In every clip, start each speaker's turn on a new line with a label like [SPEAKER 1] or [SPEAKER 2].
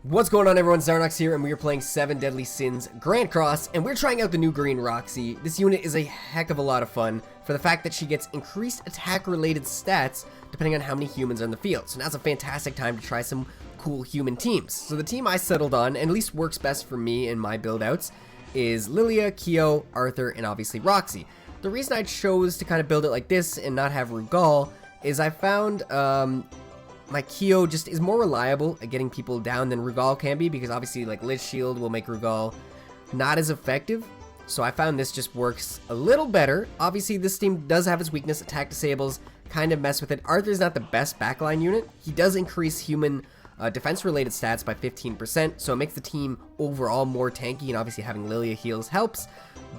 [SPEAKER 1] What's going on, everyone? Zarnox here, and we are playing 7 Deadly Sins Grand Cross, and we're trying out the new green Roxy. This unit is a heck of a lot of fun for the fact that she gets increased attack-related stats depending on how many humans are in the field. So now's a fantastic time to try some cool human teams. So the team I settled on, and at least works best for me in my build-outs, is Lilia, Kyo, Arthur, and obviously Roxy. The reason I chose to kind of build it like this and not have Rugal is I found my Kyo just is more reliable at getting people down than Rugal can be, because obviously like Lich Shield will make Rugal not as effective. So I found this just works a little better. Obviously this team does have its weakness, attack disables, kind of mess with it. Arthur's not the best backline unit. He does increase human defense related stats by 15%, so it makes the team overall more tanky, and obviously having Lilia heals helps.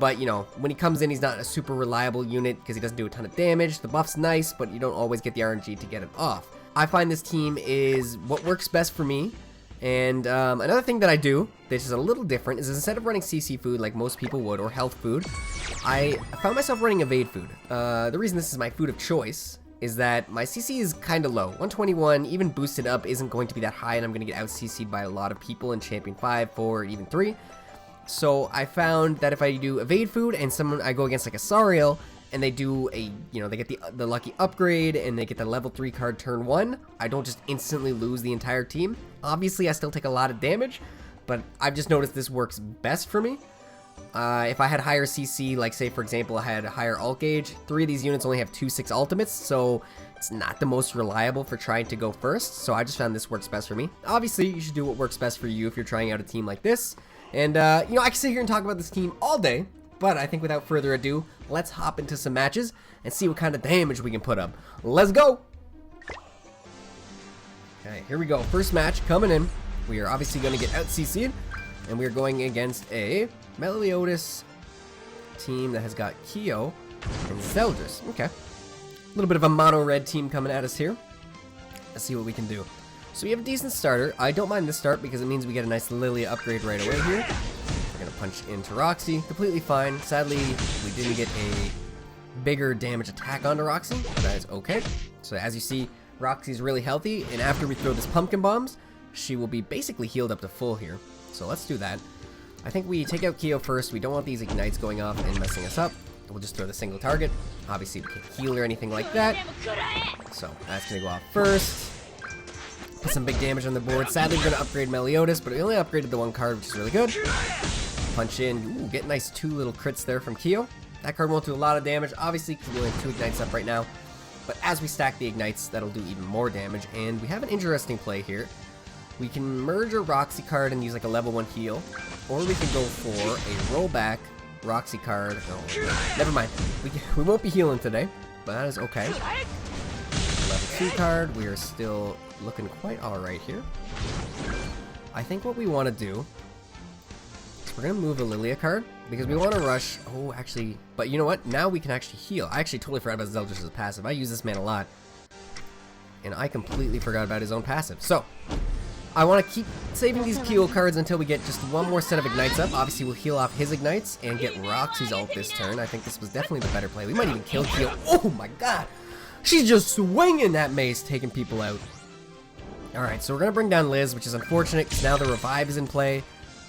[SPEAKER 1] But you know, when he comes in, he's not a super reliable unit because he doesn't do a ton of damage. The buff's nice, but you don't always get the RNG to get it off. I find this team is what works best for me. And another thing that I do, which is a little different, is instead of running CC food like most people would, or health food, I found myself running evade food. The reason this is my food of choice is that my CC is kind of low. 121, even boosted up, isn't going to be that high, and I'm going to get out CC'd by a lot of people in Champion 5, 4, even 3. So I found that if I do evade food and I go against like a Sariel, and they do a, they get the lucky upgrade and they get the level 3 card turn 1, I don't just instantly lose the entire team. Obviously, I still take a lot of damage, but I've just noticed this works best for me. If I had higher CC, like say for example, I had a higher ult gauge, 3 of these units only have 2/6 ultimates, so it's not the most reliable for trying to go first, so I just found this works best for me. Obviously, you should do what works best for you if you're trying out a team like this. And, I can sit here and talk about this team all day, but I think without further ado, let's hop into some matches and see what kind of damage we can put up. Let's go! Okay, here we go. First match coming in. We are obviously going to get out CC'd, and we are going against a Meliodas team that has got Kyo and Zeldris. Okay. A little bit of a mono-red team coming at us here. Let's see what we can do. So we have a decent starter. I don't mind this start because it means we get a nice Lilia upgrade right away here. We're going to punch into Roxy. Completely fine. Sadly, we didn't get a bigger damage attack onto Roxy, but that is okay. So as you see, Roxy's really healthy, and after we throw this pumpkin bombs, she will be basically healed up to full here. So let's do that. I think we take out Kyo first. We don't want these ignites going off and messing us up. We'll just throw the single target. Obviously, we can't heal or anything like that. So that's going to go off first. Put some big damage on the board. Sadly, we're going to upgrade Meliodas, but we only upgraded the 1 card, which is really good. Punch in. Ooh, get nice 2 little crits there from Kyo. That card won't do a lot of damage, obviously, because we only have 2 ignites up right now. But as we stack the ignites, that'll do even more damage. And we have an interesting play here. We can merge a Roxy card and use like a level 1 heal, or we can go for a rollback Roxy card. Oh, never mind. We won't be healing today, but that is okay. Level 2 card. We are still looking quite alright here. I think what we want to do is we're going to move a Lilia card, because we want to rush. Oh, actually, but you know what? Now we can actually heal. I actually totally forgot about Zeldris' passive. I use this man a lot, and I completely forgot about his own passive. So I want to keep saving these Kyo cards until we get just 1 more set of ignites up. Obviously, we'll heal off his ignites and get Roxy's ult this turn. I think this was definitely the better play. We might even kill Kyo. Oh my god! She's just swinging that mace, taking people out. Alright, so we're going to bring down Liz, which is unfortunate because now the revive is in play.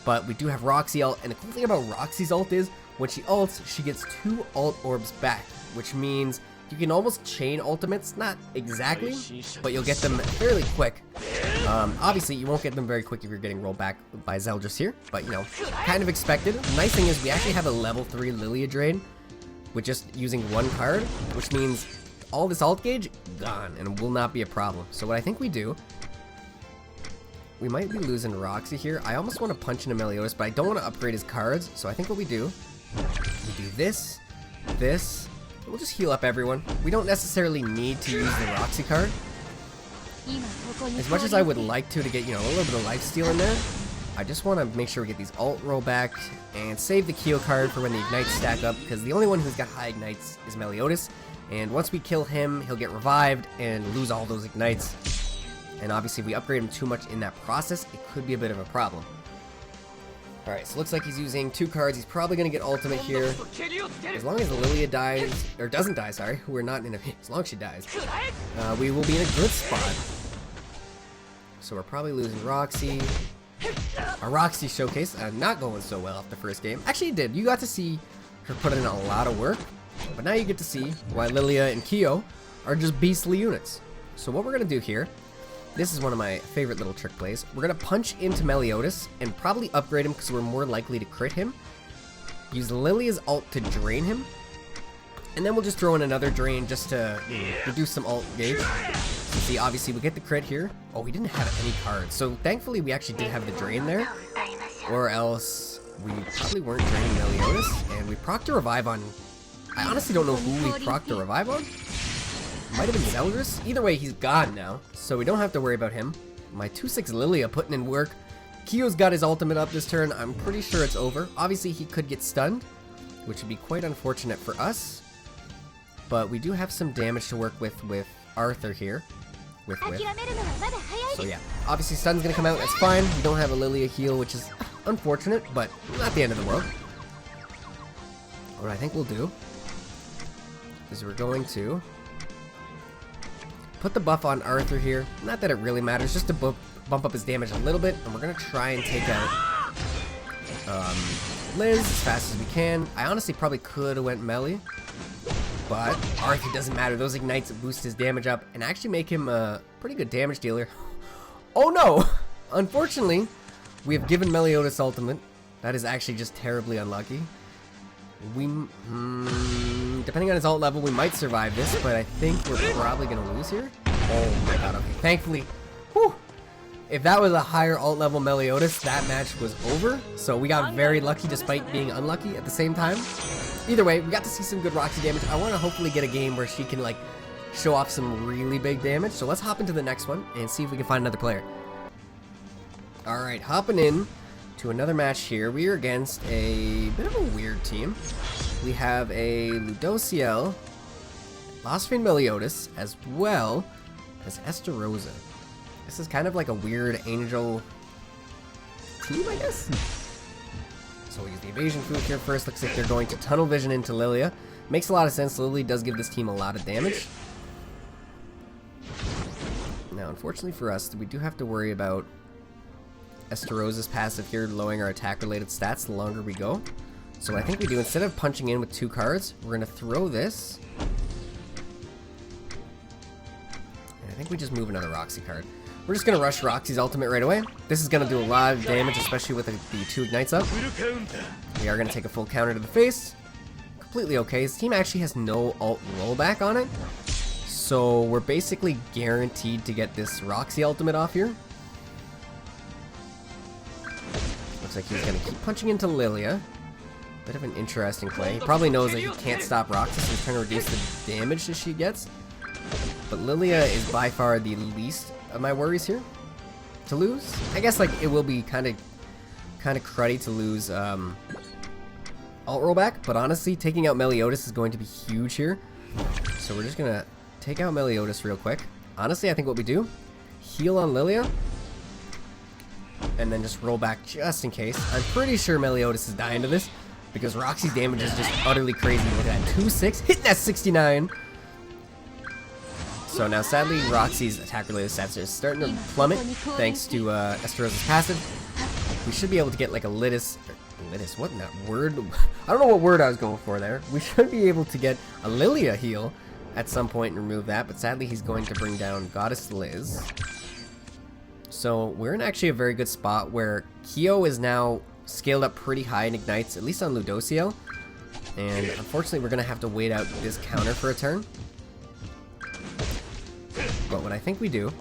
[SPEAKER 1] But we do have Roxy ult, and the cool thing about Roxy's ult is when she ults, she gets 2 ult orbs back, which means you can almost chain ultimates, not exactly, but you'll get them fairly quick. Obviously, you won't get them very quick if you're getting rolled back by Zeldris here, but kind of expected. The nice thing is we actually have a level 3 Lilia drain with just using 1 card, which means all this ult gauge, gone, and will not be a problem. So what I think we do, we might be losing Roxy here. I almost want to punch into Meliodas, but I don't want to upgrade his cards, so I think what we do this, we'll just heal up everyone. We don't necessarily need to use the Roxy card. As much as I would like to get, a little bit of lifesteal in there, I just want to make sure we get these ult rollback and save the Kyo card for when the ignites stack up, because the only one who's got high ignites is Meliodas, and once we kill him, he'll get revived and lose all those ignites. And obviously, if we upgrade him too much in that process, it could be a bit of a problem. Alright, so looks like he's using 2 cards. He's probably going to get ultimate here. As long as Lilia dies, or doesn't die, sorry. We're not in a... As long as she dies, we will be in a good spot. So we're probably losing Roxy. Our Roxy showcase not going so well off the first game. Actually, it did. You got to see her put in a lot of work, but now you get to see why Lilia and Kyo are just beastly units. So what we're going to do here, this is one of my favorite little trick plays. We're going to punch into Meliodas and probably upgrade him because we're more likely to crit him. Use Lilia's ult to drain him. And then we'll just throw in another drain just to reduce some ult gauge. So see, obviously we get the crit here. Oh, we didn't have any cards. So thankfully we actually did have the drain there. Or else we probably weren't draining Meliodas. And we procced a revive on... I honestly don't know who we procced a revive on. Might have been Zeldris. Either way, he's gone now. So we don't have to worry about him. My 2/6 Lilia putting in work. Kyo's got his ultimate up this turn. I'm pretty sure it's over. Obviously he could get stunned, which would be quite unfortunate for us. But we do have some damage to work with Arthur here. So yeah, obviously stun's gonna come out, that's fine. We don't have a Lilia heal, which is unfortunate, but not the end of the world. What I think we'll do is we're going to put the buff on Arthur here. Not that it really matters, just to bump up his damage a little bit. And we're gonna try and take out Liz as fast as we can. I honestly probably could have went melee, but Arthur doesn't matter. Those ignites boost his damage up and actually make him a pretty good damage dealer. Oh no! Unfortunately, we have given Meliodas ultimate. That is actually just terribly unlucky. We, depending on his ult level, we might survive this, but I think we're probably gonna lose here. Oh my god, okay. Thankfully, whew, if that was a higher ult level Meliodas, that match was over. So we got very lucky despite being unlucky at the same time. Either way, we got to see some good Roxy damage. I want to hopefully get a game where she can like show off some really big damage. So let's hop into the next one and see if we can find another player. Alright, hopping in to another match here. We are against a bit of a weird team. We have a Ludociel, Losfin Meliodas, as well as Estarossa. This is kind of like a weird angel team, I guess? So we'll use the evasion food here first. Looks like they're going to tunnel vision into Lilia. Makes a lot of sense. Lily does give this team a lot of damage. Now, unfortunately for us, we do have to worry about Estarossa's passive here, lowering our attack-related stats the longer we go. So what I think we do, instead of punching in with 2 cards, we're going to throw this. And I think we just move another Roxy card. We're just going to rush Roxy's ultimate right away. This is going to do a lot of damage, especially with the 2 ignites up. We are going to take a full counter to the face. Completely okay. His team actually has no ult rollback on it. So we're basically guaranteed to get this Roxy ultimate off here. Looks like he's going to keep punching into Lilia. Bit of an interesting play. He probably knows that he can't stop Roxy, so he's trying to reduce the damage that she gets. But Lilia is by far the least of my worries here to lose. I guess like it will be kind of cruddy to lose ult rollback, but honestly taking out Meliodas is going to be huge here. So we're just gonna take out Meliodas real quick. Honestly, I think what we do, heal on Lilia and then just roll back just in case. I'm pretty sure Meliodas is dying to this because Roxy's damage is just utterly crazy. Look at that, 2/6 hitting that 69. So now, sadly, Roxy's attack-related stats are starting to plummet thanks to Estarossa's passive. We should be able to get like a Lidus, what in that word? I don't know what word I was going for there. We should be able to get a Lilia heal at some point and remove that, but sadly he's going to bring down Goddess Liz. So we're in actually a very good spot where Kyo is now scaled up pretty high in ignites, at least on Ludociel. And unfortunately, we're going to have to wait out this counter for a turn. But what I think we do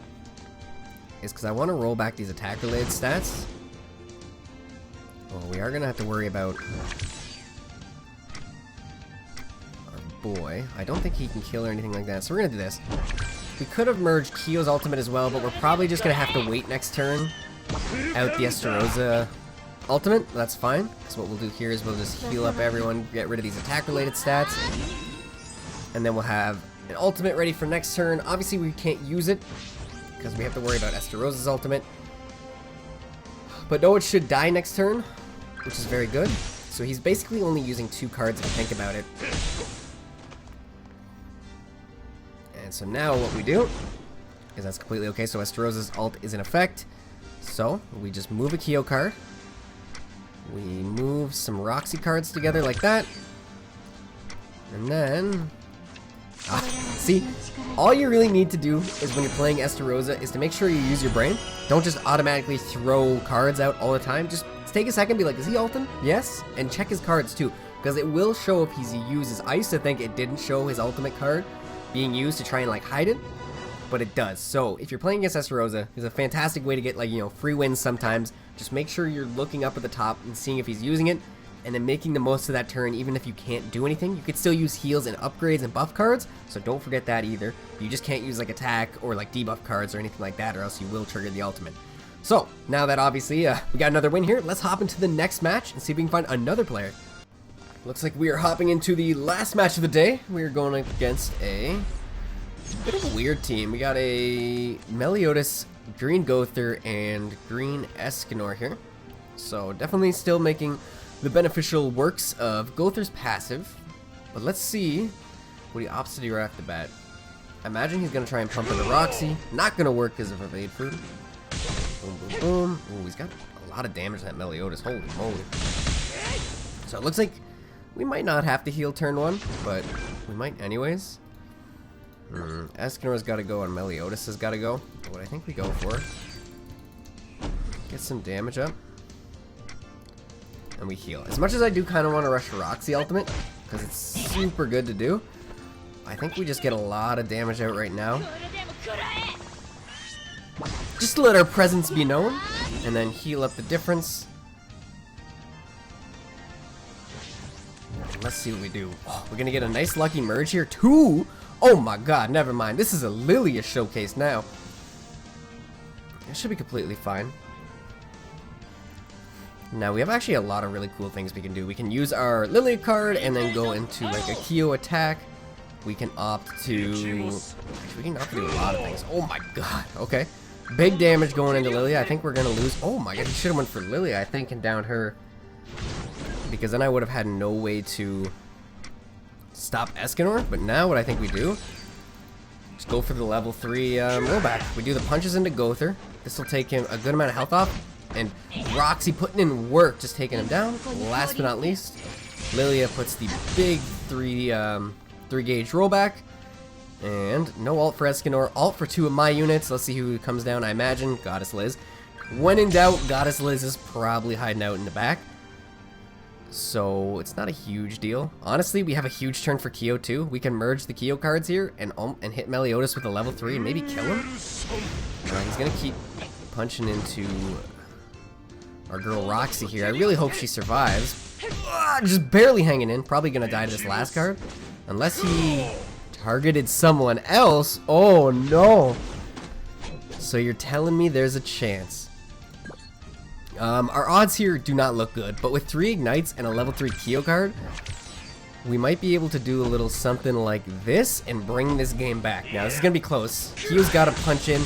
[SPEAKER 1] is, because I want to roll back these attack-related stats, well, we are going to have to worry about our boy. I don't think he can kill or anything like that, so we're going to do this. We could have merged Kyo's ultimate as well, but we're probably just going to have to wait next turn out the Estarossa ultimate. That's fine, because what we'll do here is we'll just heal up everyone, get rid of these attack-related stats, and then we'll have an ultimate ready for next turn. Obviously, we can't use it because we have to worry about Estarossa's ultimate. But no, it should die next turn, which is very good. So he's basically only using 2 cards if you think about it. And so now what we do is that's completely okay. So Estarossa's ult is in effect. So we just move a Kyo card. We move some Roxy cards together like that. And then... see, all you really need to do is when you're playing Estarossa is to make sure you use your brain. Don't just automatically throw cards out all the time. Just take a second, be like, is he ulting? Yes. And check his cards too. Because it will show if he's uses. I used to think it didn't show his ultimate card being used to try and like hide it. But it does. So if you're playing against Estarossa, it's a fantastic way to get like, you know, free wins sometimes. Just make sure you're looking up at the top and seeing if he's using it. And then making the most of that turn, even if you can't do anything. You could still use heals and upgrades and buff cards, so don't forget that either. You just can't use like attack or like debuff cards or anything like that, or else you will trigger the ultimate. So, now that obviously we got another win here, let's hop into the next match and see if we can find another player. Looks like we are hopping into the last match of the day. We are going against a bit of a weird team. We got a Meliodas, Green Gowther, and Green Escanor here. So, definitely still making the beneficial works of Gowther's passive, but let's see what he opts to do right off the bat. I imagine he's gonna try and pump into Roxy. Not gonna work because of evade food. Boom, boom, boom. Ooh, he's got a lot of damage on that Meliodas. Holy moly. So it looks like we might not have to heal turn 1, but we might anyways. Escanor's gotta go and Meliodas has gotta go. What I think we go for. Get some damage up. And we heal. As much as I do kind of want to rush Roxy ultimate, because it's super good to do, I think we just get a lot of damage out right now. Just to let our presence be known, and then heal up the difference. Let's see what we do. Oh, we're going to get a nice lucky merge here. 2! Oh my god, never mind. This is a Lilia showcase now. It should be completely fine. Now, we have actually a lot of really cool things we can do. We can use our Lilia card and then go into like a Kyo attack. We can opt to... we can opt to do a lot of things. Oh my god. Okay. Big damage going into Lilia. I think we're going to lose. Oh my god, he should have went for Lilia, I think, and down her. Because then I would have had no way to stop Escanor. But now what I think we do, just go for the level 3 rollback. We do the punches into Gowther. This will take him a good amount of health off. And Roxy putting in work, just taking him down. Last but not least, Lilia puts the big 3 gauge rollback. And no ult for Escanor, ult for 2 of my units. Let's see who comes down. I imagine Goddess Liz. When in doubt, Goddess Liz is probably hiding out in the back. So it's not a huge deal. Honestly, we have a huge turn for Kyo too. We can merge the Kyo cards here and hit Meliodas with a level 3 and maybe kill him. He's gonna keep punching into our girl Roxy here. I really hope she survives. Just barely hanging in. Probably gonna die to this last card. Unless he targeted someone else. Oh no. So you're telling me there's a chance. Our odds here do not look good. But with 3 ignites and a level 3 Kyo card, we might be able to do a little something like this and bring this game back. Now this is gonna be close. Kyo's gotta punch in.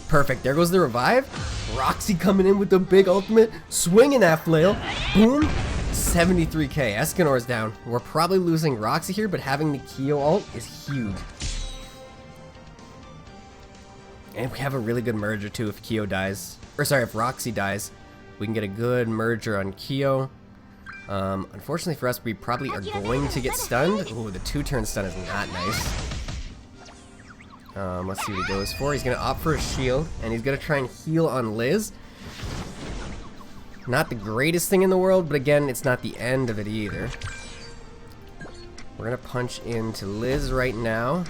[SPEAKER 1] Perfect. There goes the revive. Roxy coming in with the big ultimate, swinging that flail. Boom. 73k. Escanor's down. We're probably losing Roxy here, but having the Kyo ult is huge. And we have a really good merger too if Kyo dies. Or sorry, if Roxy dies. We can get a good merger on Kyo. Unfortunately for us, we probably are going to get stunned. Ooh, the 2-turn stun is not nice. Let's see what he goes for. He's going to opt for a shield, and he's going to try and heal on Liz. Not the greatest thing in the world, but again, it's not the end of it either. We're going to punch into Liz right now.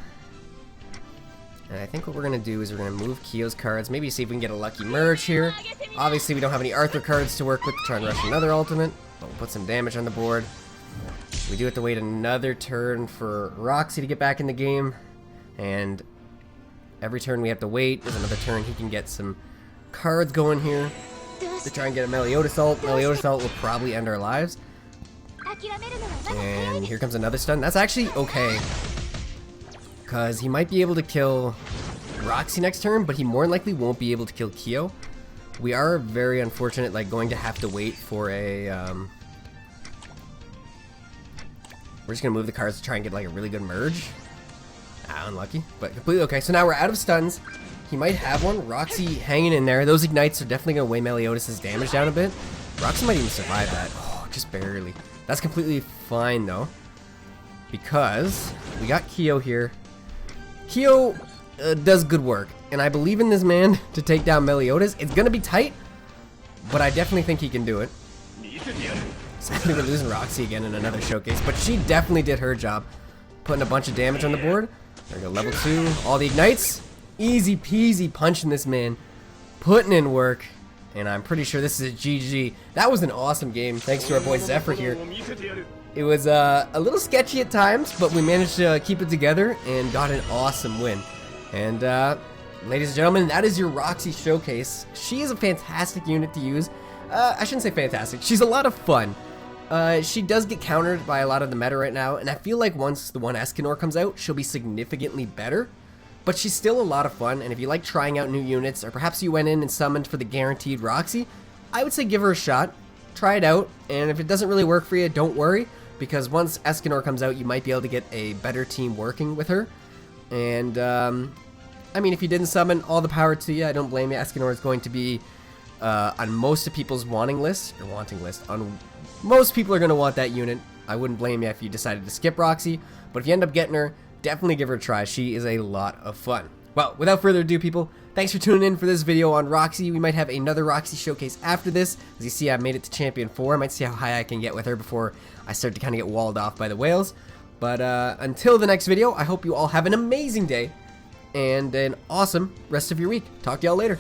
[SPEAKER 1] And I think what we're going to do is we're going to move Kyo's cards, maybe see if we can get a lucky merge here. Obviously, we don't have any Arthur cards to work with to try and rush another ultimate, but we'll put some damage on the board. We do have to wait another turn for Roxy to get back in the game, and every turn we have to wait is another turn. He can get some cards going here to try and get a Meliodas ult. Meliodas ult will probably end our lives. And here comes another stun. That's actually okay, because he might be able to kill Roxy next turn, but he more than likely won't be able to kill Kyo. We are very unfortunate, like going to have to wait for a we're just gonna move the cards to try and get like a really good merge. Unlucky, but completely okay. So now we're out of stuns. He might have one. Roxy hanging in there. Those ignites are definitely going to weigh Meliodas' damage down a bit. Roxy might even survive that. Oh, just barely. That's completely fine, though, because we got Kyo here. Kyo does good work, and I believe in this man to take down Meliodas. It's going to be tight, but I definitely think he can do it. Sadly, we're losing Roxy again in another showcase, but she definitely did her job, putting a bunch of damage on the board. There we go, level 2, all the ignites. Easy peasy punching this man, putting in work, and I'm pretty sure this is a GG. That was an awesome game, thanks to our boy Zephyr here. It was a little sketchy at times, but we managed to keep it together and got an awesome win. And ladies and gentlemen, that is your Roxy showcase. She is a fantastic unit to use. I shouldn't say fantastic, she's a lot of fun. She does get countered by a lot of the meta right now, and I feel like once the One Escanor comes out, she'll be significantly better. But she's still a lot of fun, and if you like trying out new units, or perhaps you went in and summoned for the guaranteed Roxy, I would say give her a shot. Try it out, and if it doesn't really work for you, don't worry, because once Escanor comes out, you might be able to get a better team working with her. And, I mean, if you didn't summon, all the power to you. I don't blame you. Escanor is going to be on most of people's wanting list. Most people are going to want that unit. I wouldn't blame you if you decided to skip Roxy, but if you end up getting her, definitely give her a try. She is a lot of fun. Well, without further ado, people, thanks for tuning in for this video on Roxy. We might have another Roxy showcase after this. As you see, I've made it to Champion 4. I might see how high I can get with her before I start to kind of get walled off by the whales. But until the next video, I hope you all have an amazing day and an awesome rest of your week. Talk to y'all later.